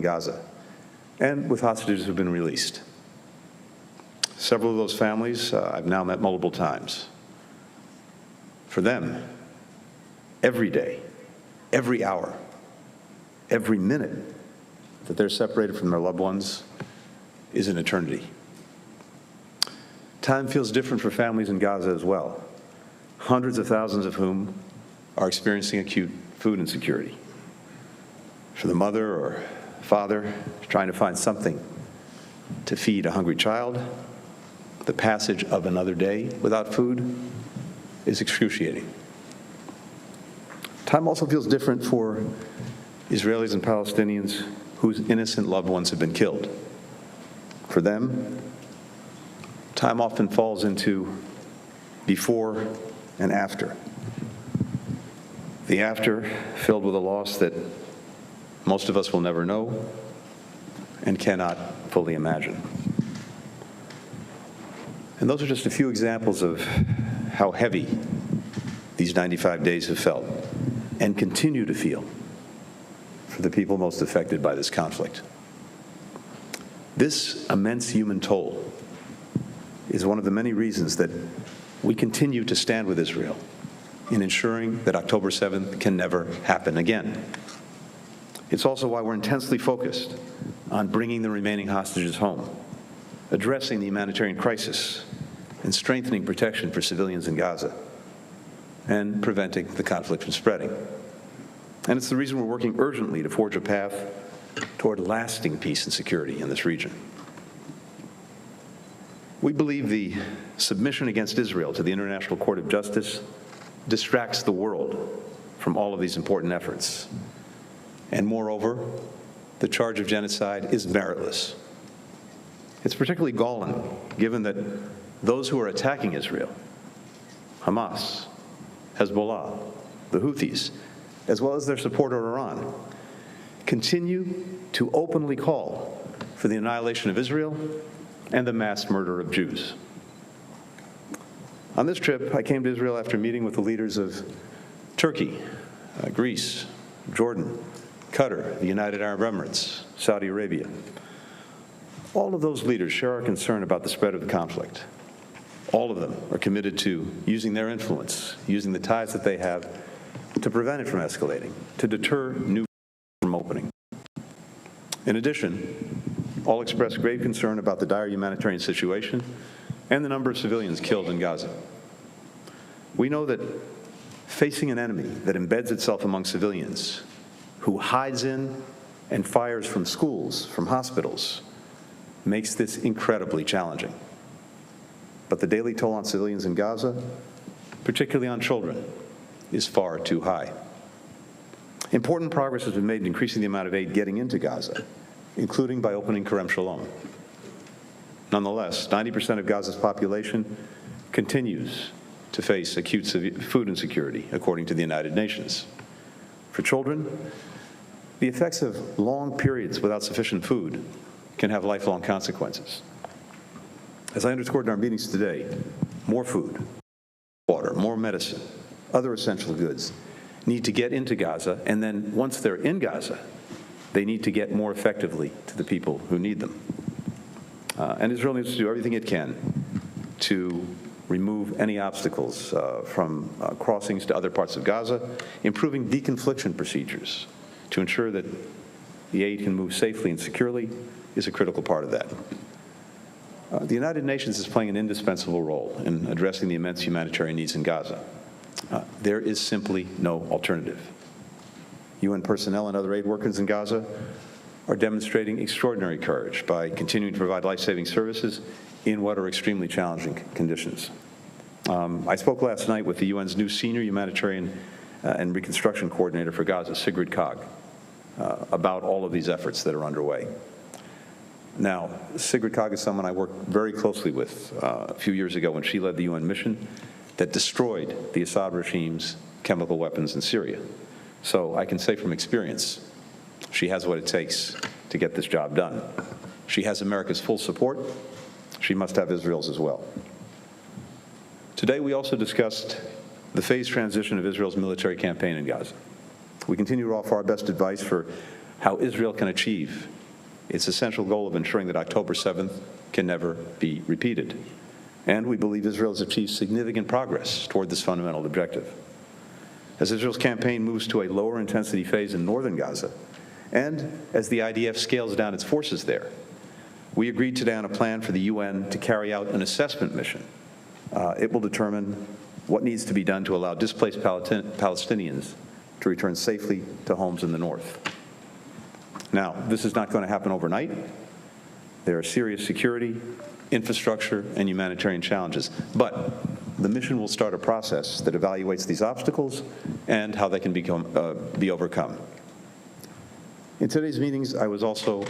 Gaza, and with hostages who've been released. Several of those families I've now met multiple times. For them, every day, every hour, every minute that they're separated from their loved ones is an eternity. Time feels different for families in Gaza as well, hundreds of thousands of whom are experiencing acute food insecurity. For the mother or father trying to find something to feed a hungry child, the passage of another day without food is excruciating. Time also feels different for Israelis and Palestinians whose innocent loved ones have been killed. For them, time often falls into before and after. The after filled with a loss that most of us will never know and cannot fully imagine. And those are just a few examples of how heavy these 95 days have felt and continue to feel for the people most affected by this conflict. This immense human toll is one of the many reasons that we continue to stand with Israel in ensuring that October 7th can never happen again. It's also why we're intensely focused on bringing the remaining hostages home, addressing the humanitarian crisis, and strengthening protection for civilians in Gaza, and preventing the conflict from spreading. And it's the reason we're working urgently to forge a path toward lasting peace and security in this region. We believe the submission against Israel to the International Court of Justice distracts the world from all of these important efforts. And moreover, the charge of genocide is meritless. It's particularly galling, given that those who are attacking Israel, Hamas, Hezbollah, the Houthis, as well as their supporter Iran, continue to openly call for the annihilation of Israel and the mass murder of Jews. On this trip, I came to Israel after meeting with the leaders of Turkey, Greece, Jordan, Qatar, the United Arab Emirates, Saudi Arabia. All of those leaders share our concern about the spread of the conflict. All of them are committed to using their influence, using the ties that they have to prevent it from escalating, to deter new from opening. In addition, all express grave concern about the dire humanitarian situation and the number of civilians killed in Gaza. We know that facing an enemy that embeds itself among civilians, who hides in and fires from schools, from hospitals, makes this incredibly challenging. But the daily toll on civilians in Gaza, particularly on children, is far too high. Important progress has been made in increasing the amount of aid getting into Gaza, including by opening Kerem Shalom. Nonetheless, 90% of Gaza's population continues to face acute food insecurity, according to the United Nations. For children, the effects of long periods without sufficient food can have lifelong consequences. As I underscored in our meetings today, more food, water, more medicine, other essential goods need to get into Gaza, and then once they're in Gaza, they need to get more effectively to the people who need them. And Israel needs to do everything it can to remove any obstacles from crossings to other parts of Gaza, improving deconfliction procedures to ensure that the aid can move safely and securely is a critical part of that. The United Nations is playing an indispensable role in addressing the immense humanitarian needs in Gaza. There is simply no alternative. UN personnel and other aid workers in Gaza are demonstrating extraordinary courage by continuing to provide life-saving services in what are extremely challenging conditions. I spoke last night with the UN's new Senior Humanitarian and Reconstruction Coordinator for Gaza, Sigrid Kaag, about all of these efforts that are underway. Now, Sigrid Kaag is someone I worked very closely with a few years ago when she led the UN mission that destroyed the Assad regime's chemical weapons in Syria. So I can say from experience, she has what it takes to get this job done. She has America's full support. She must have Israel's as well. Today, we also discussed the phased transition of Israel's military campaign in Gaza. We continue to offer our best advice for how Israel can achieve its essential goal of ensuring that October 7th can never be repeated. And we believe Israel has achieved significant progress toward this fundamental objective. As Israel's campaign moves to a lower intensity phase in northern Gaza, and as the IDF scales down its forces there, we agreed today on a plan for the UN to carry out an assessment mission. It will determine what needs to be done to allow displaced Palestinians to return safely to homes in the north. Now, this is not going to happen overnight. There are serious security, infrastructure, and humanitarian challenges. But the mission will start a process that evaluates these obstacles and how they can be overcome. In today's meetings, I was also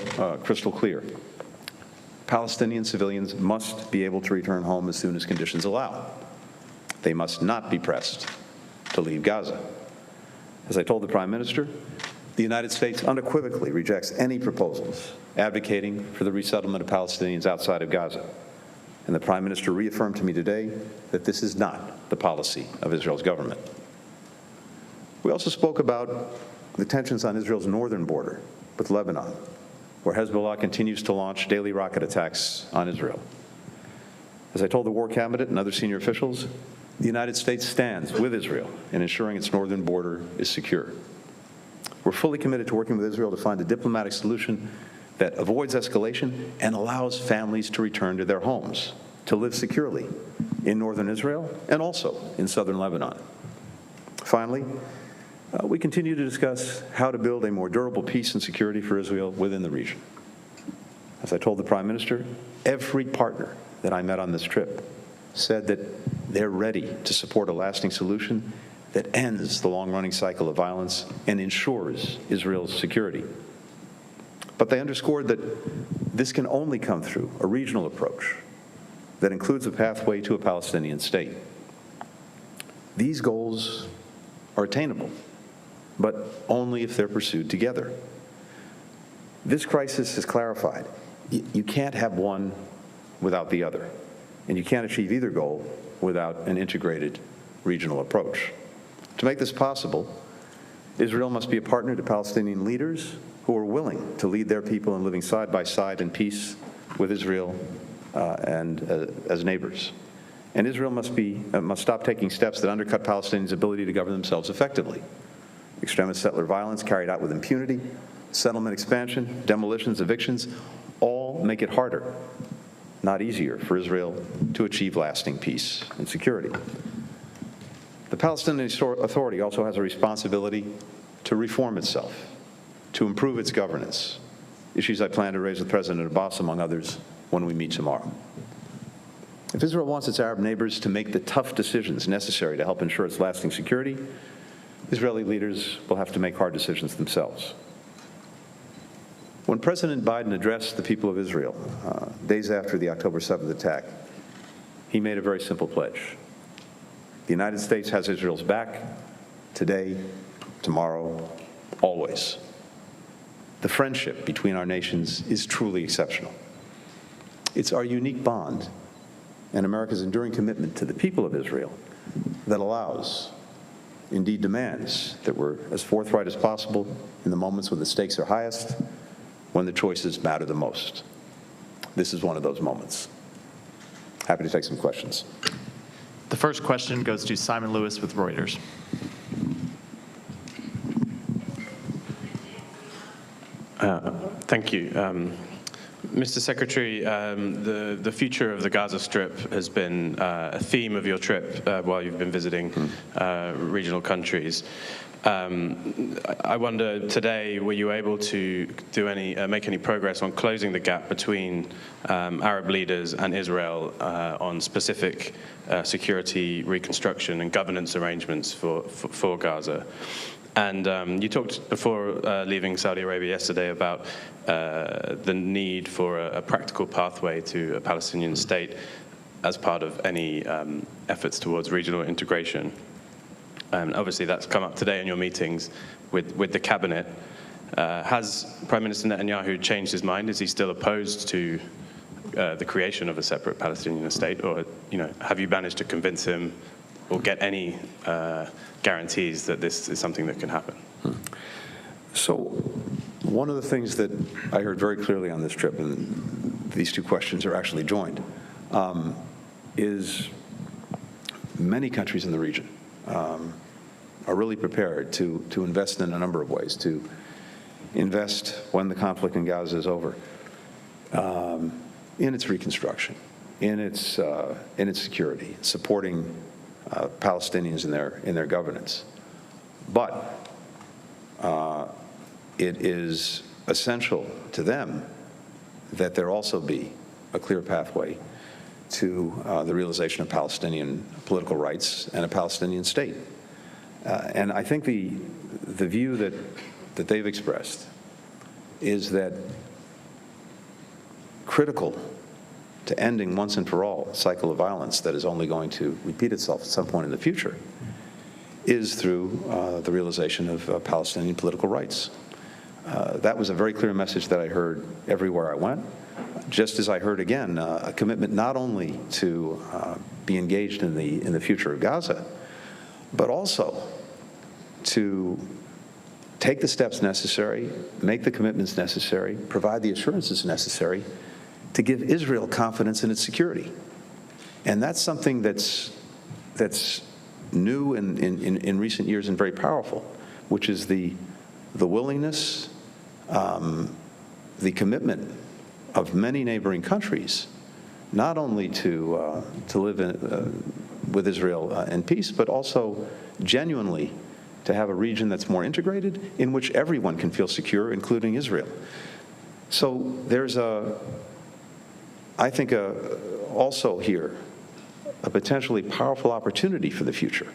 crystal clear. Palestinian civilians must be able to return home as soon as conditions allow. They must not be pressed to leave Gaza. As I told the Prime Minister, the United States unequivocally rejects any proposals advocating for the resettlement of Palestinians outside of Gaza. And the Prime Minister reaffirmed to me today that this is not the policy of Israel's government. We also spoke about the tensions on Israel's northern border with Lebanon, where Hezbollah continues to launch daily rocket attacks on Israel. As I told the War Cabinet and other senior officials, the United States stands with Israel in ensuring its northern border is secure. We're fully committed to working with Israel to find a diplomatic solution that avoids escalation and allows families to return to their homes, to live securely in northern Israel and also in southern Lebanon. Finally, we continue to discuss how to build a more durable peace and security for Israel within the region. As I told the Prime Minister, every partner that I met on this trip said that they're ready to support a lasting solution that ends the long-running cycle of violence and ensures Israel's security. But they underscored that this can only come through a regional approach that includes a pathway to a Palestinian state. These goals are attainable, but only if they're pursued together. This crisis has clarified you can't have one without the other, and you can't achieve either goal without an integrated regional approach. To make this possible, Israel must be a partner to Palestinian leaders who are willing to lead their people in living side by side in peace with Israel as neighbors. And Israel must stop taking steps that undercut Palestinians' ability to govern themselves effectively. Extremist settler violence carried out with impunity, settlement expansion, demolitions, evictions, all make it harder, not easier, for Israel to achieve lasting peace and security. The Palestinian Authority also has a responsibility to reform itself, to improve its governance, issues I plan to raise with President Abbas, among others, when we meet tomorrow. If Israel wants its Arab neighbors to make the tough decisions necessary to help ensure its lasting security, Israeli leaders will have to make hard decisions themselves. When President Biden addressed the people of Israel days after the October 7th attack, he made a very simple pledge. The United States has Israel's back today, tomorrow, always. The friendship between our nations is truly exceptional. It's our unique bond and America's enduring commitment to the people of Israel that allows, indeed demands, that we're as forthright as possible in the moments when the stakes are highest, when the choices matter the most. This is one of those moments. Happy to take some questions. The first question goes to Simon Lewis with Reuters. Thank you. Mr. Secretary, the future of the Gaza Strip has been a theme of your trip while you've been visiting regional countries. I wonder today, were you able to do make any progress on closing the gap between Arab leaders and Israel on specific security, reconstruction, and governance arrangements for Gaza? And you talked before leaving Saudi Arabia yesterday about the need for a practical pathway to a Palestinian state as part of any efforts towards regional integration. And obviously that's come up today in your meetings with the cabinet. Has Prime Minister Netanyahu changed his mind? Is he still opposed to the creation of a separate Palestinian state? Or have you managed to convince him or get any guarantees that this is something that can happen? So One of the things that I heard very clearly on this trip, and these two questions are actually joined, is many countries in the region are really prepared to invest in a number of ways, to invest when the conflict in Gaza is over, in its reconstruction, in its security, supporting Palestinians in their governance. But it is essential to them that there also be a clear pathway to the realization of Palestinian political rights and a Palestinian state. And I think the view that they've expressed is that critical to ending once and for all a cycle of violence that is only going to repeat itself at some point in the future is through the realization of Palestinian political rights. That was a very clear message that I heard everywhere I went, just as I heard again a commitment not only to be engaged in the future of Gaza, but also to take the steps necessary, make the commitments necessary, provide the assurances necessary to give Israel confidence in its security. And that's something that's new in recent years and very powerful, which is the willingness, the commitment of many neighboring countries, not only to live with Israel in peace, but also genuinely to have a region that's more integrated, in which everyone can feel secure, including Israel. So there's I think also here, a potentially powerful opportunity for the future.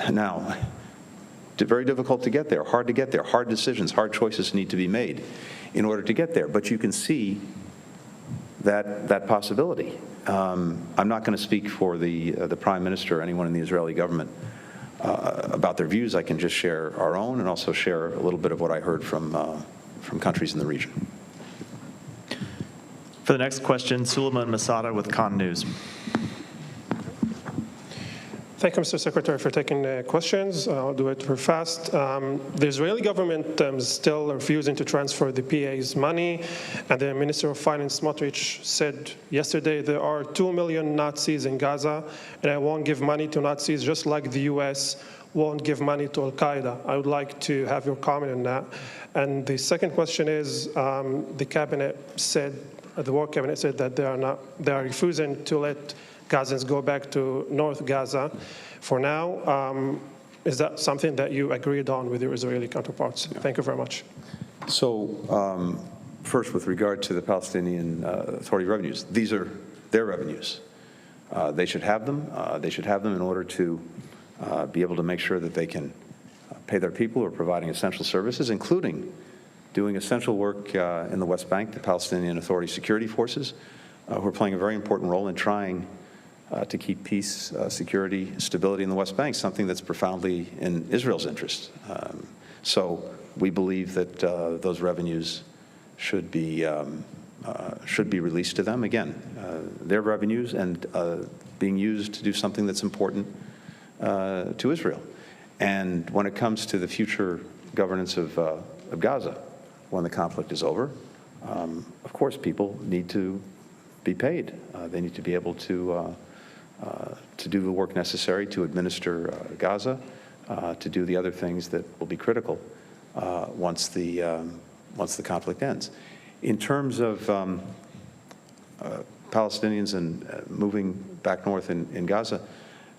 Now, very difficult to get there, hard to get there, hard decisions, hard choices need to be made in order to get there. But you can see that possibility. I'm not going to speak for the Prime Minister or anyone in the Israeli government about their views. I can just share our own and also share a little bit of what I heard from countries in the region. For the next question, Suleiman Masada with Con News. Thank you, Mr. Secretary, for taking questions. I'll do it very fast. The Israeli government is still refusing to transfer the PA's money, and the Minister of Finance, Smotrich, said yesterday there are 2 million Nazis in Gaza, and I won't give money to Nazis, just like the U.S. won't give money to Al-Qaeda. I would like to have your comment on that. And the second question is, the cabinet said, the war cabinet said that they are refusing to let Gazans go back to North Gaza for now. Is that something that you agreed on with your Israeli counterparts? Yeah. Thank you very much. So first, with regard to the Palestinian Authority revenues, these are their revenues. They should have them. They should have them in order to be able to make sure that they can pay their people who are providing essential services, including doing essential work in the West Bank, the Palestinian Authority security forces, who are playing a very important role in trying to keep peace, security, stability in the West Bank, something that's profoundly in Israel's interest. So we believe that those revenues should be released to them. Again, their revenues and being used to do something that's important to Israel. And when it comes to the future governance of Gaza, when the conflict is over, of course, people need to be paid. They need to be able to do the work necessary to administer Gaza, to do the other things that will be critical once the conflict ends. In terms of Palestinians and moving back north in Gaza,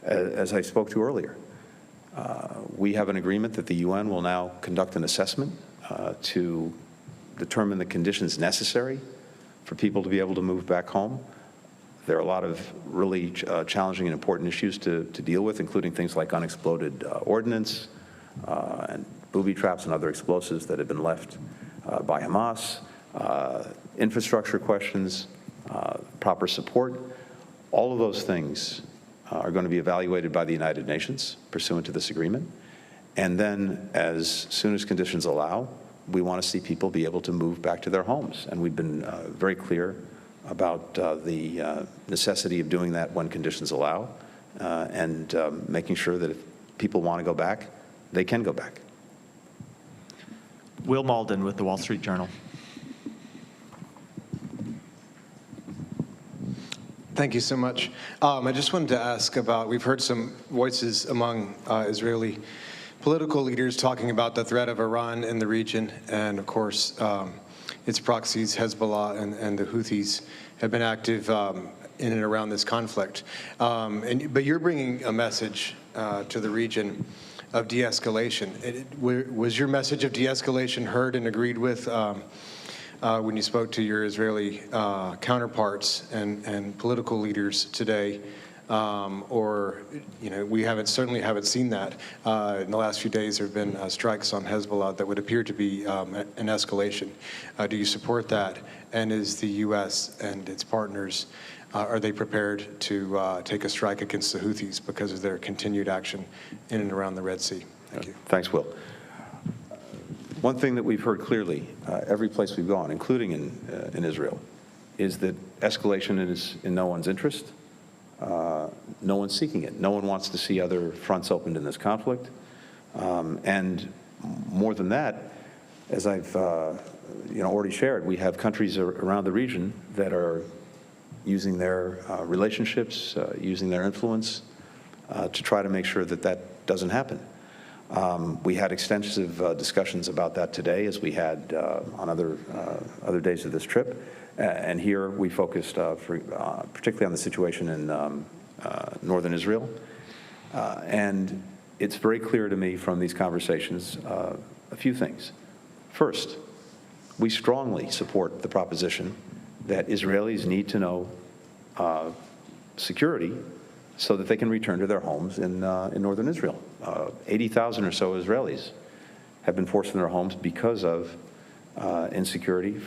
as I spoke to earlier, we have an agreement that the UN will now conduct an assessment to determine the conditions necessary for people to be able to move back home. There are a lot of really challenging and important issues to deal with, including things like unexploded ordnance and booby traps and other explosives that have been left by Hamas, infrastructure questions, proper support. All of those things are going to be evaluated by the United Nations pursuant to this agreement. And then, as soon as conditions allow, we want to see people be able to move back to their homes. And we've been very clear about the necessity of doing that when conditions allow, and making sure that if people want to go back, they can go back. Will Malden with the Wall Street Journal. Thank you so much. I just wanted to ask about, we've heard some voices among Israeli political leaders talking about the threat of Iran in the region, and of course, its proxies, Hezbollah and the Houthis, have been active in and around this conflict. But you're bringing a message to the region of de-escalation. Was your message of de-escalation heard and agreed with when you spoke to your Israeli counterparts and political leaders today? Or, we certainly haven't seen that. In the last few days, there have been strikes on Hezbollah that would appear to be an escalation. Do you support that? And is the U.S. and its partners, are they prepared to take a strike against the Houthis because of their continued action in and around the Red Sea? Thank you. Thanks, Will. One thing that we've heard clearly, every place we've gone, including in Israel, is that escalation is in no one's interest. No one's seeking it. No one wants to see other fronts opened in this conflict. And more than that, as I've already shared, we have countries around the region that are using their relationships, using their influence to try to make sure that that doesn't happen. We had extensive discussions about that today, as we had on other days of this trip. And here we focused particularly on the situation in northern Israel. And it's very clear to me from these conversations a few things. First, we strongly support the proposition that Israelis need to know security so that they can return to their homes in northern Israel. 80,000 or so Israelis have been forced from their homes because of insecurity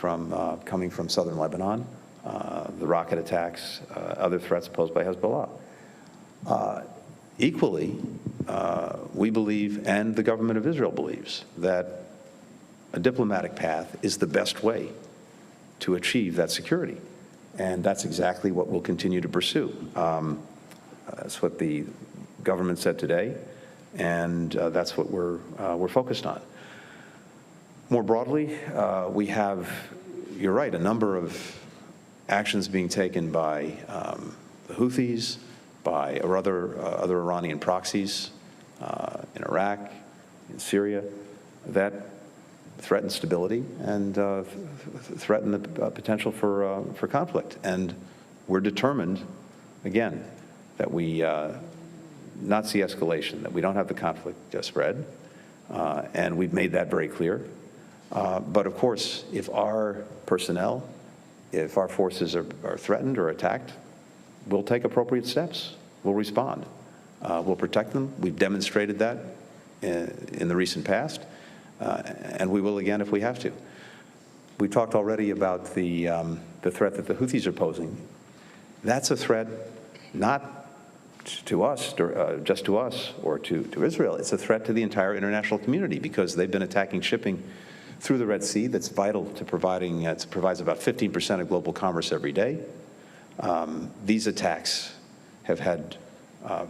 coming from southern Lebanon, the rocket attacks, other threats posed by Hezbollah. Equally, we believe, and the government of Israel believes, that a diplomatic path is the best way to achieve that security. And that's exactly what we'll continue to pursue. That's what the government said today, and that's what we're focused on. More broadly, we have, you're right, a number of actions being taken by the Houthis, by other Iranian proxies in Iraq, in Syria, that threaten stability and threaten the potential for conflict. And we're determined, again, that we not see escalation, that we don't have the conflict spread, and we've made that very clear. But of course, if our personnel, if our forces are threatened or attacked, we'll take appropriate steps. We'll respond. We'll protect them. We've demonstrated that in the recent past, and we will again if we have to. We talked already about the threat that the Houthis are posing. That's a threat not to us, just to us or to Israel. It's a threat to the entire international community because they've been attacking shipping through the Red Sea that's vital to providing, it provides about 15% of global commerce every day. These attacks have had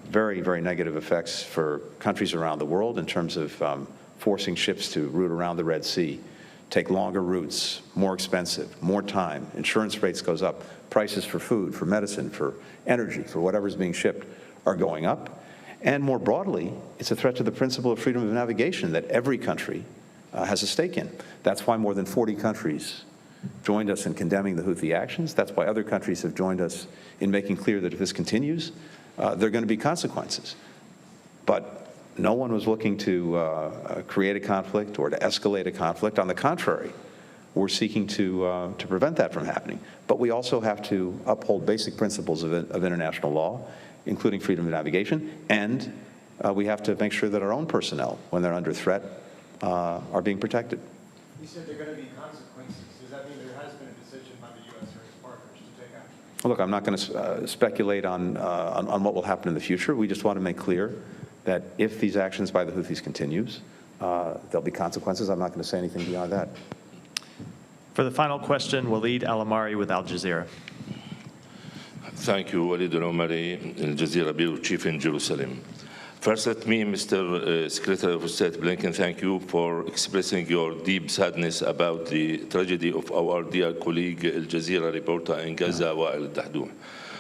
very, very negative effects for countries around the world in terms of forcing ships to route around the Red Sea, take longer routes, more expensive, more time, insurance rates goes up, prices for food, for medicine, for energy, for whatever's being shipped are going up. And more broadly, it's a threat to the principle of freedom of navigation that every country has a stake in. That's why more than 40 countries joined us in condemning the Houthi actions. That's why other countries have joined us in making clear that if this continues, there are going to be consequences. But no one was looking to create a conflict or to escalate a conflict. On the contrary, we're seeking to prevent that from happening. But we also have to uphold basic principles of international law, including freedom of navigation, and we have to make sure that our own personnel, when they're under threat, are being protected. You said there are going to be consequences. Does that mean there has been a decision by the U.S. or its partners to take action? Well, look, I'm not going to speculate on what will happen in the future. We just want to make clear that if these actions by the Houthis continues, there'll be consequences. I'm not going to say anything beyond that. For the final question, Waleed Al-Amari with Al Jazeera. Thank you, Walid Al-Omari, Al Jazeera bureau chief in Jerusalem. First, let me, Mr. Secretary of State Blinken, thank you for expressing your deep sadness about the tragedy of our dear colleague, Al Jazeera reporter in Gaza, Wael Dahdoum.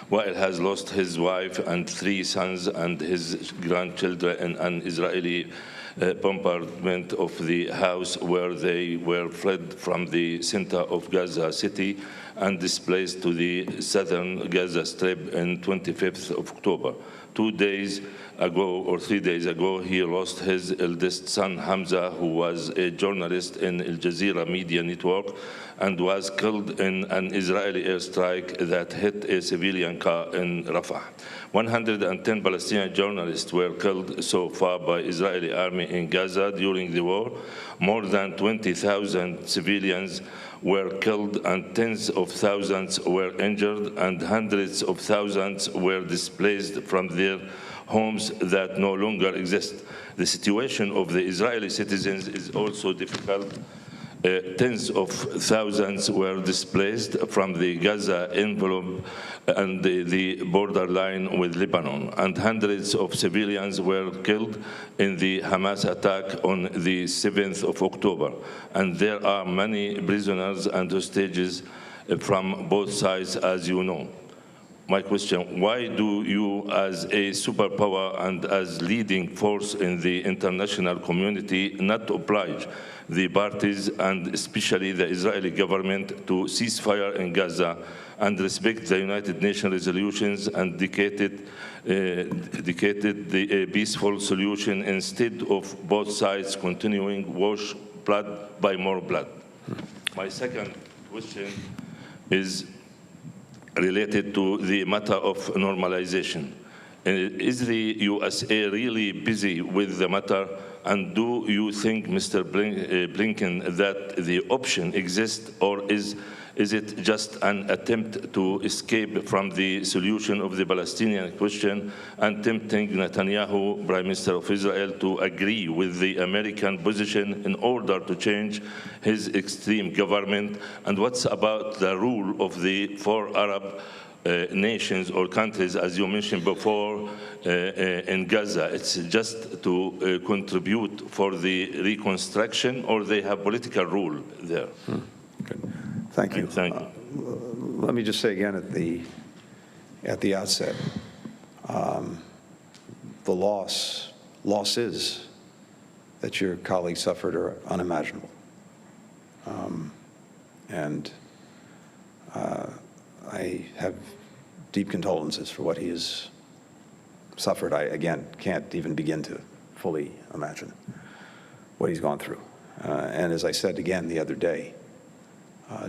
Wael has lost his wife and 3 sons and his grandchildren in an Israeli bombardment of the house where they were fled from the center of Gaza City and displaced to the southern Gaza Strip on 25th of October. 2 days ago or 3 days ago, he lost his eldest son, Hamza, who was a journalist in Al Jazeera media network and was killed in an Israeli airstrike that hit a civilian car in Rafah. 110 Palestinian journalists were killed so far by Israeli army in Gaza during the war. More than 20,000 civilians were killed and tens of thousands were injured and hundreds of thousands were displaced from their homes that no longer exist. The situation of the Israeli citizens is also difficult. Tens of thousands were displaced from the Gaza envelope and the borderline with Lebanon, and hundreds of civilians were killed in the Hamas attack on the 7th of October. And there are many prisoners and hostages from both sides, as you know. My question, why do you, as a superpower and as leading force in the international community, not oblige the parties and especially the Israeli government to cease fire in Gaza and respect the United Nations resolutions and dedicated the peaceful solution instead of both sides continuing wash blood by more blood? My second question is related to the matter of normalization. Is the USA really busy with the matter? And do you think, Mr. Blinken, that the option exists, or is it just an attempt to escape from the solution of the Palestinian question and tempting Netanyahu, Prime Minister of Israel, to agree with the American position in order to change his extreme government? And what's about the rule of the 4 Arab nations or countries, as you mentioned before, in Gaza? It's just to contribute for the reconstruction, or they have political rule there? Good. Thank you. Thank you. Let me just say again at the outset, the losses that your colleague suffered are unimaginable. And I have deep condolences for what he has suffered. I, again, can't even begin to fully imagine what he's gone through. And as I said again the other day,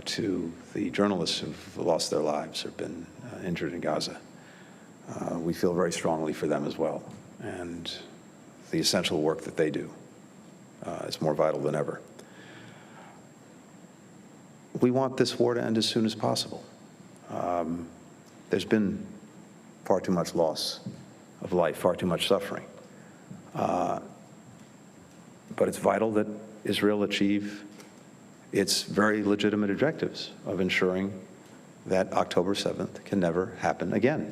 to the journalists who've lost their lives or been injured in Gaza, we feel very strongly for them as well. And the essential work that they do is more vital than ever. We want this war to end as soon as possible. There's been far too much loss of life, far too much suffering. But it's vital that Israel achieve its very legitimate objectives of ensuring that October 7th can never happen again.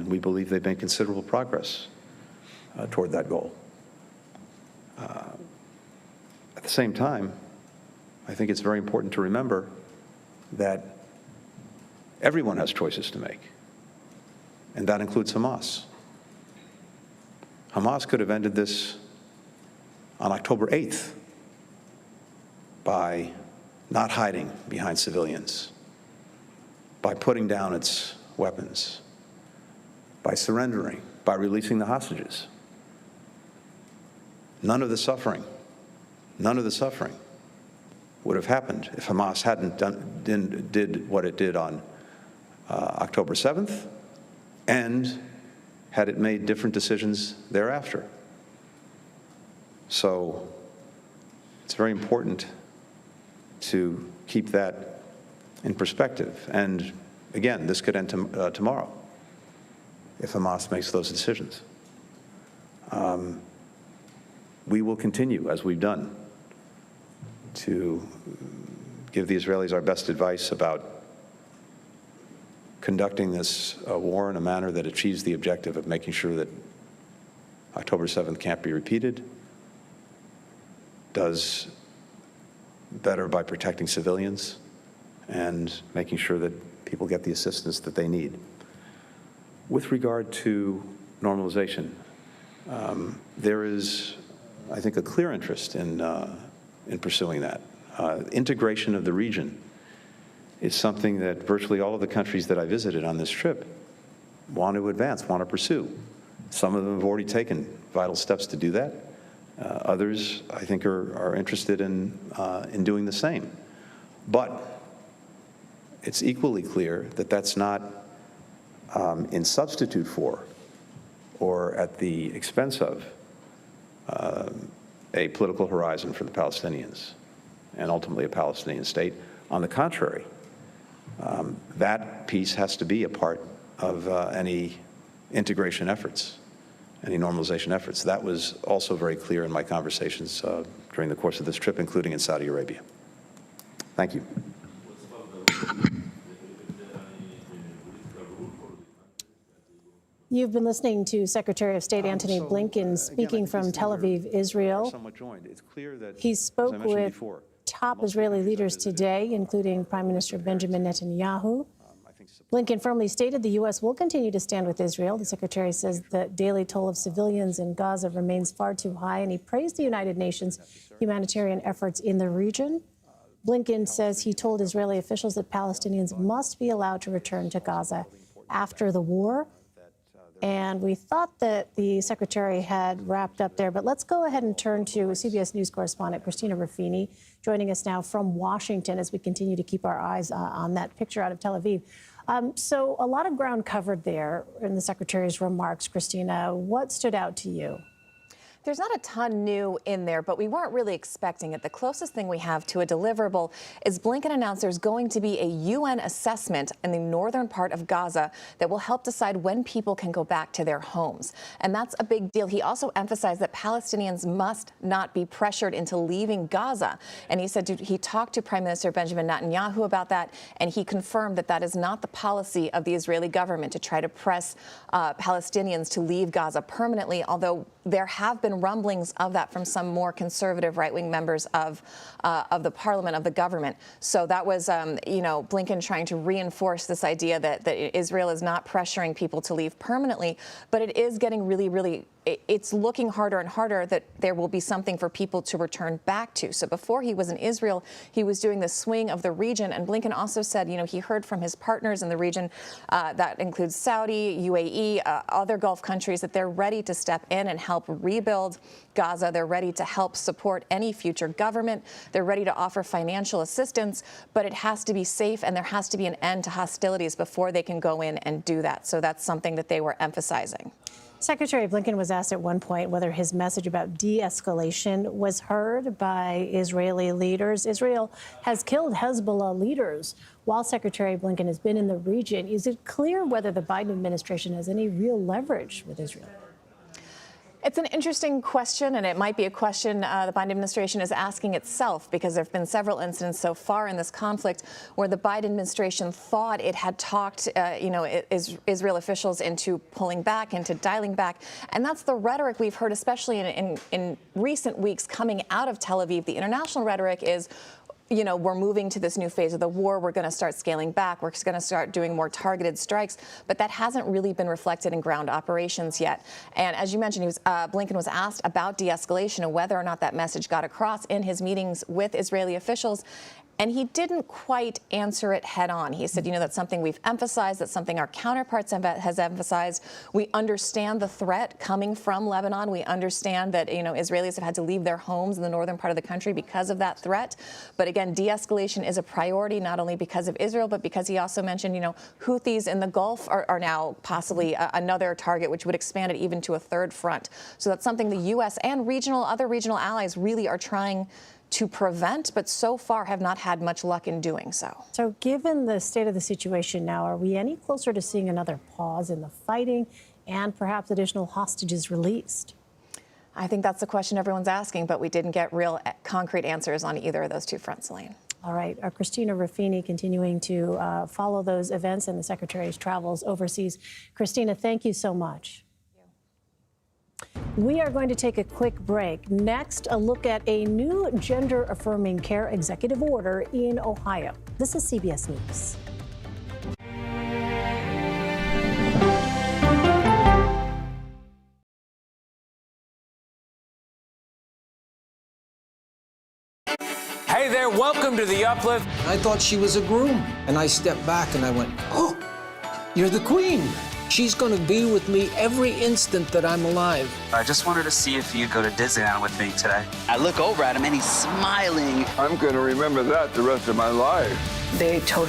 We believe they've made considerable progress toward that goal. At the same time, I think it's very important to remember that everyone has choices to make, and that includes Hamas. Hamas could have ended this on October 8th by not hiding behind civilians, by putting down its weapons, by surrendering, by releasing the hostages. None of the suffering would have happened if Hamas did what it did on October 7th, and had it made different decisions thereafter. So it's very important to keep that in perspective. And again, this could end tomorrow if Hamas makes those decisions. We will continue, as we've done, to give the Israelis our best advice about conducting this war in a manner that achieves the objective of making sure that October 7th can't be repeated, does better by protecting civilians and making sure that people get the assistance that they need. With regard to normalization, there is, I think, a clear interest in pursuing that. Integration of the region is something that virtually all of the countries that I visited on this trip want to advance, want to pursue. Some of them have already taken vital steps to do that. Others, I think, are interested in doing the same. But it's equally clear that that's not in substitute for or at the expense of a political horizon for the Palestinians and ultimately a Palestinian state. On the contrary, that piece has to be a part of any integration efforts, any normalization efforts. That was also very clear in my conversations during the course of this trip, including in Saudi Arabia. Thank you. You've been listening to Secretary of State Antony Blinken speaking from Tel Aviv, Israel. He spoke with top Israeli leaders today, including Prime Minister Benjamin Netanyahu. Blinken firmly stated the U.S. will continue to stand with Israel. The secretary says the daily toll of civilians in Gaza remains far too high, and he praised the United Nations humanitarian efforts in the region. Blinken says he told Israeli officials that Palestinians must be allowed to return to Gaza after the war. And we thought that the secretary had wrapped up there, but let's go ahead and turn to CBS News correspondent Christina Ruffini, joining us now from Washington as we continue to keep our eyes on that picture out of Tel Aviv. So a lot of ground covered there in the secretary's remarks. Christina, what stood out to you? There's not a ton new in there, but we weren't really expecting it. The closest thing we have to a deliverable is Blinken announced there's going to be a UN assessment in the northern part of Gaza that will help decide when people can go back to their homes. And that's a big deal. He also emphasized that Palestinians must not be pressured into leaving Gaza. And he said he talked to Prime Minister Benjamin Netanyahu about that, and he confirmed that that is not the policy of the Israeli government to try to press Palestinians to leave Gaza permanently, although there have been rumblings of that from some more conservative right-wing members of the parliament, of the government. So that was, Blinken trying to reinforce this idea that Israel is not pressuring people to leave permanently, but it is getting really, it's looking harder and harder that there will be something for people to return back to. So before he was in Israel, he was doing the swing of the region. And Blinken also said, he heard from his partners in the region, that includes Saudi, UAE, other Gulf countries, that they're ready to step in and help rebuild Gaza. They're ready to help support any future government. They're ready to offer financial assistance, but it has to be safe and there has to be an end to hostilities before they can go in and do that. So that's something that they were emphasizing. Secretary Blinken was asked at one point whether his message about de-escalation was heard by Israeli leaders. Israel has killed Hezbollah leaders while Secretary Blinken has been in the region. Is it clear whether the Biden administration has any real leverage with Israel? It's an interesting question, and it might be a question the Biden administration is asking itself, because there have been several incidents so far in this conflict where the Biden administration thought it had talked, Israel officials into pulling back, into dialing back. And that's the rhetoric we've heard, especially in recent weeks coming out of Tel Aviv. The international rhetoric is, we're moving to this new phase of the war. We're going to start scaling back. We're going to start doing more targeted strikes. But that hasn't really been reflected in ground operations yet. And as you mentioned, Blinken was asked about de-escalation and whether or not that message got across in his meetings with Israeli officials. And he didn't quite answer it head on. He said, that's something we've emphasized, that's something our counterparts has emphasized. We understand the threat coming from Lebanon. We understand that, Israelis have had to leave their homes in the northern part of the country because of that threat. But again, de-escalation is a priority, not only because of Israel, but because he also mentioned, Houthis in the Gulf are now possibly another target, which would expand it even to a third front. So that's something the U.S. and other regional allies really are trying to prevent, but so far have not had much luck in doing so. So given the state of the situation now, are we any closer to seeing another pause in the fighting and perhaps additional hostages released? I think that's the question everyone's asking, but we didn't get real concrete answers on either of those two fronts, Elaine. All right. Christina Ruffini continuing to follow those events and the Secretary's travels overseas. Christina, thank you so much. Thank you. We are going to take a quick break. Next, a look at a new gender-affirming care executive order in Ohio. This is CBS News. Hey there, welcome to The Uplift. I thought she was a groom, and I stepped back and I went, oh, you're the queen. She's going to be with me every instant that I'm alive. I just wanted to see if you'd go to Disneyland with me today. I look over at him and he's smiling. I'm going to remember that the rest of my life. They told